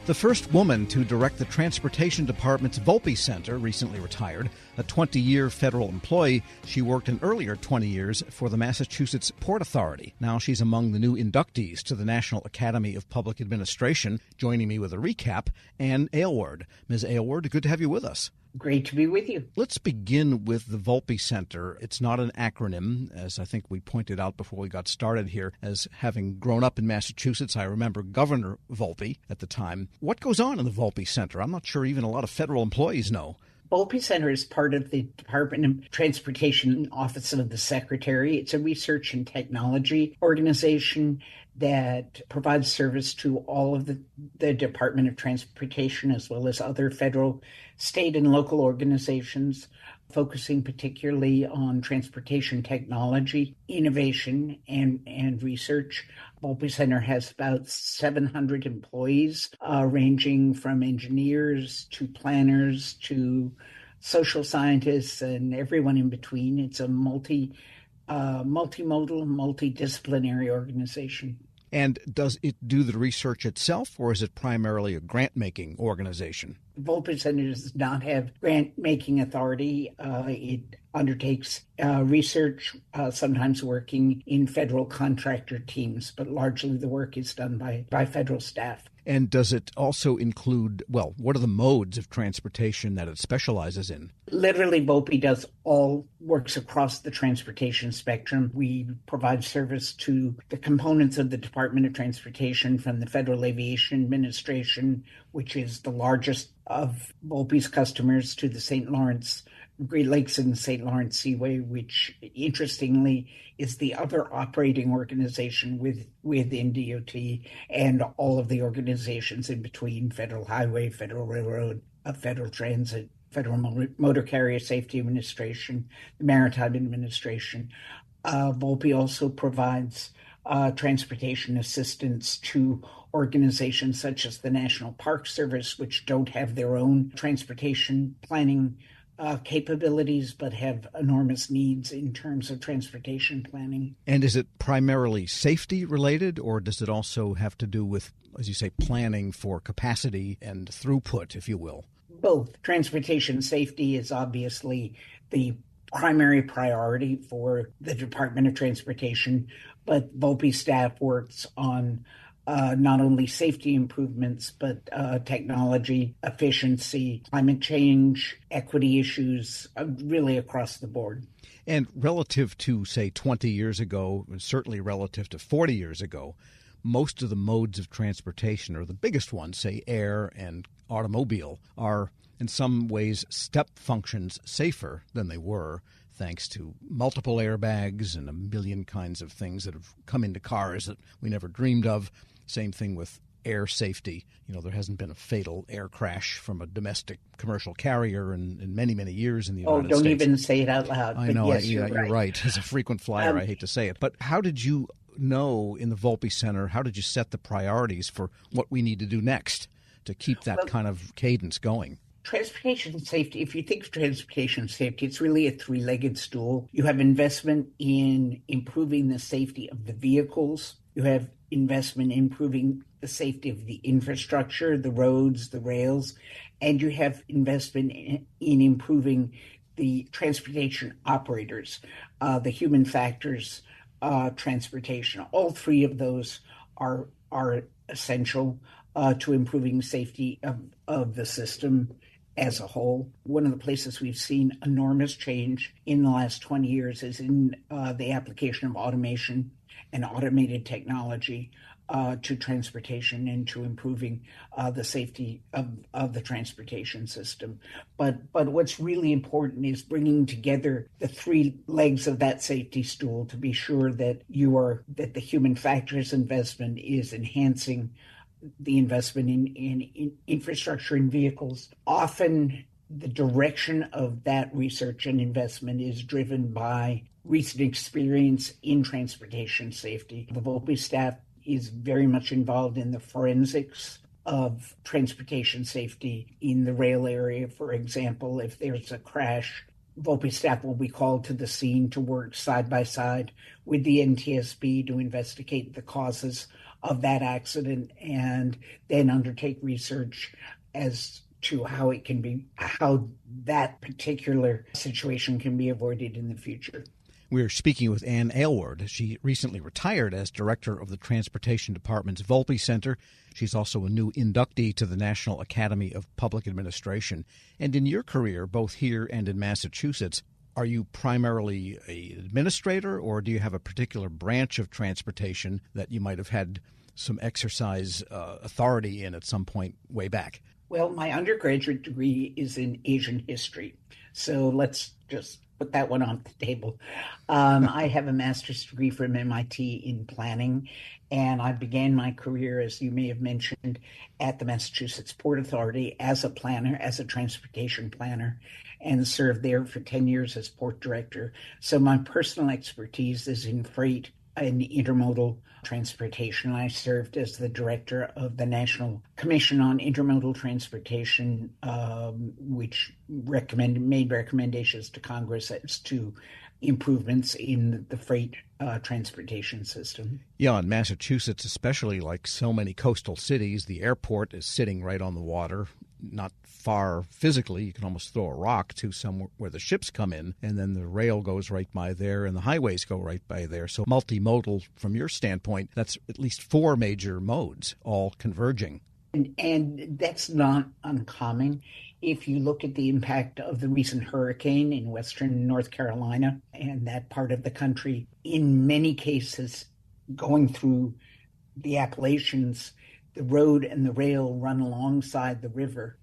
The first woman to direct the Transportation Department's Volpe Center recently retired. A 20-year federal employee, she worked an earlier 20 years for the Massachusetts Port Authority. Now she's among the new inductees to the National Academy of Public Administration. Joining me with a recap, Anne Aylward. Ms. Aylward, good to have you with us. Great to be with you. Let's begin with the Volpe Center. It's not an acronym, as I think we pointed out before we got started here. As having grown up in Massachusetts, I remember Governor Volpe at the time. What goes on in the Volpe Center? I'm not sure even a lot of federal employees know. Volpe Center is part of the Department of Transportation Office of the Secretary. It's a research and technology organization that provides service to all of the Department of Transportation, as well as other federal, state, and local organizations, focusing particularly on transportation technology, innovation, and research. Volpe Center has about 700 employees, ranging from engineers to planners to social scientists and everyone in between. It's a multimodal, multidisciplinary organization. And does it do the research itself, or is it primarily a grant-making organization? Volpe Center does not have grant-making authority. It undertakes research, sometimes working in federal contractor teams, but largely the work is done by federal staff. And does it also include, what are the modes of transportation that it specializes in? Literally, Volpe works across the transportation spectrum. We provide service to the components of the Department of Transportation, from the Federal Aviation Administration, which is the largest of Volpe's customers, to the St. Lawrence Great Lakes and St. Lawrence Seaway, which interestingly is the other operating organization within DOT, and all of the organizations in between: Federal Highway, Federal Railroad, Federal Transit, Federal Motor Carrier Safety Administration, the Maritime Administration. Volpe also provides transportation assistance to organizations such as the National Park Service, which don't have their own transportation planning capabilities, but have enormous needs in terms of transportation planning. And is it primarily safety related, or does it also have to do with, as you say, planning for capacity and throughput, if you will? Both. Transportation safety is obviously the primary priority for the Department of Transportation, but Volpe staff works on not only safety improvements, but technology, efficiency, climate change, equity issues, really across the board. And relative to, say, 20 years ago, certainly relative to 40 years ago, most of the modes of transportation, or the biggest ones, say air and automobile, are in some ways step functions safer than they were, thanks to multiple airbags and a million kinds of things that have come into cars that we never dreamed of. Same thing with air safety. There hasn't been a fatal air crash from a domestic commercial carrier in many, many years in the United States. Oh, don't even say it out loud. I know, yes, you're right. As a frequent flyer, I hate to say it. But how did you know in the Volpe Center, how did you set the priorities for what we need to do next to keep that kind of cadence going? Transportation safety, if you think of transportation safety, it's really a three-legged stool. You have investment in improving the safety of the vehicles. You have investment in improving the safety of the infrastructure, the roads, the rails, and you have investment in improving the transportation operators, the human factors, transportation. All three of those are essential to improving safety of the system as a whole. One of the places we've seen enormous change in the last 20 years is in the application of automation and automated technology to transportation and to improving the safety of the transportation system. But what's really important is bringing together the three legs of that safety stool to be sure that the human factors investment is enhancing the investment in infrastructure and vehicles. Often the direction of that research and investment is driven by recent experience in transportation safety. The Volpe staff is very much involved in the forensics of transportation safety in the rail area. For example, if there's a crash, Volpe staff will be called to the scene to work side by side with the NTSB to investigate the causes of that accident and then undertake research as to how that particular situation can be avoided in the future. We're speaking with Anne Aylward. She recently retired as director of the Transportation Department's Volpe Center. She's also a new inductee to the National Academy of Public Administration. And in your career, both here and in Massachusetts, are you primarily an administrator, or do you have a particular branch of transportation that you might have had some exercise authority in at some point way back? Well, my undergraduate degree is in Asian history. So let's just put that one on the table. I have a master's degree from MIT in planning, and I began my career, as you may have mentioned, at the Massachusetts Port Authority as a planner, as a transportation planner, and served there for 10 years as port director. So my personal expertise is in freight and intermodal transportation. I served as the director of the National Commission on Intermodal Transportation, which made recommendations to Congress as to improvements in the freight transportation system. Yeah, in Massachusetts, especially, like so many coastal cities, the airport is sitting right on the water, not far physically. You can almost throw a rock to somewhere where the ships come in, and then the rail goes right by there and the highways go right by there. So multimodal, from your standpoint, that's at least 4 major modes all converging. And that's not uncommon. If you look at the impact of the recent hurricane in western North Carolina and that part of the country, in many cases going through the Appalachians, the road and the rail run alongside the river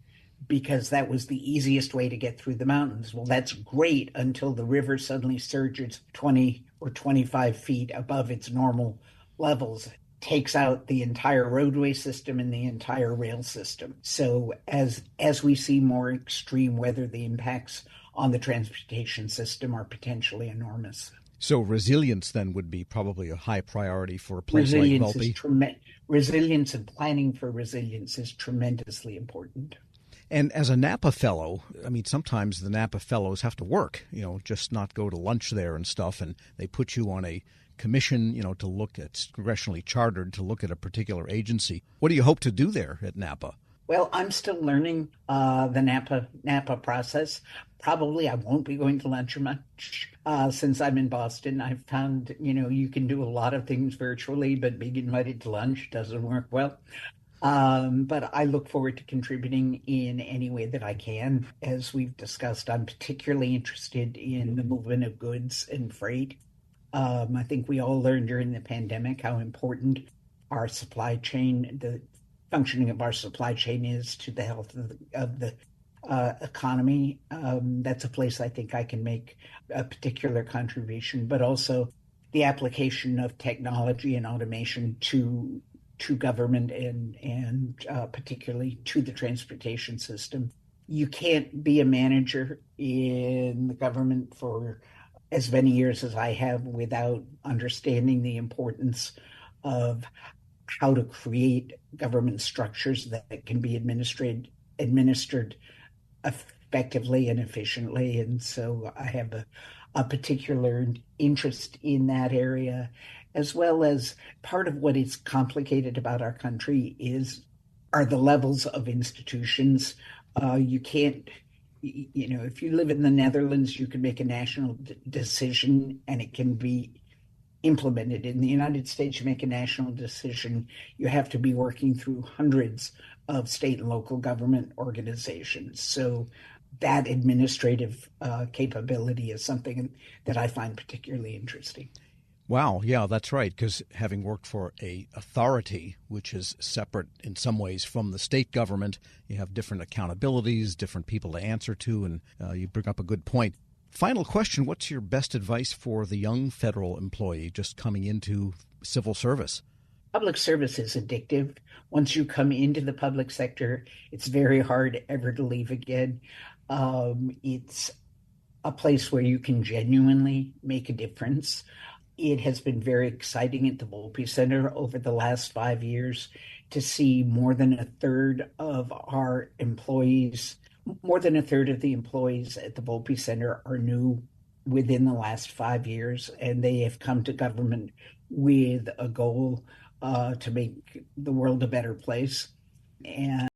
because that was the easiest way to get through the mountains. Well, that's great until the river suddenly surges 20 or 25 feet above its normal levels, takes out the entire roadway system and the entire rail system. So as we see more extreme weather, the impacts on the transportation system are potentially enormous. So resilience then would be probably a high priority for a place like Volpe. Resilience and planning for resilience is tremendously important. And as a Napa fellow, I mean, sometimes the Napa fellows have to work, just not go to lunch there and stuff, and they put you on a commission, to look at, congressionally chartered to look at a particular agency. What do you hope to do there at Napa? Well, I'm still learning the Napa process. Probably I won't be going to lunch much since I'm in Boston. I've found, you can do a lot of things virtually, but being invited to lunch doesn't work well. But I look forward to contributing in any way that I can. As we've discussed, I'm particularly interested in the movement of goods and freight. I think we all learned during the pandemic how important our supply chain, the functioning of our supply chain is to the health of the economy. That's a place I think I can make a particular contribution, but also the application of technology and automation to government and particularly to the transportation system. You can't be a manager in the government for as many years as I have without understanding the importance of how to create government structures that can be administered effectively and efficiently. And so I have a particular interest in that area, as well as part of what is complicated about our country are the levels of institutions. You can't, if you live in the Netherlands, you can make a national decision and it can be implemented. In the United States, you make a national decision, you have to be working through hundreds of state and local government organizations. So that administrative capability is something that I find particularly interesting. Wow, yeah, that's right, because having worked for a authority, which is separate in some ways from the state government, you have different accountabilities, different people to answer to, and you bring up a good point. Final question, what's your best advice for the young federal employee just coming into civil service? Public service is addictive. Once you come into the public sector, it's very hard ever to leave again. It's a place where you can genuinely make a difference. It has been very exciting at the Volpe Center over the last 5 years to see more than a third of the employees at the Volpe Center are new within the last 5 years, and they have come to government with a goal to make the world a better place. And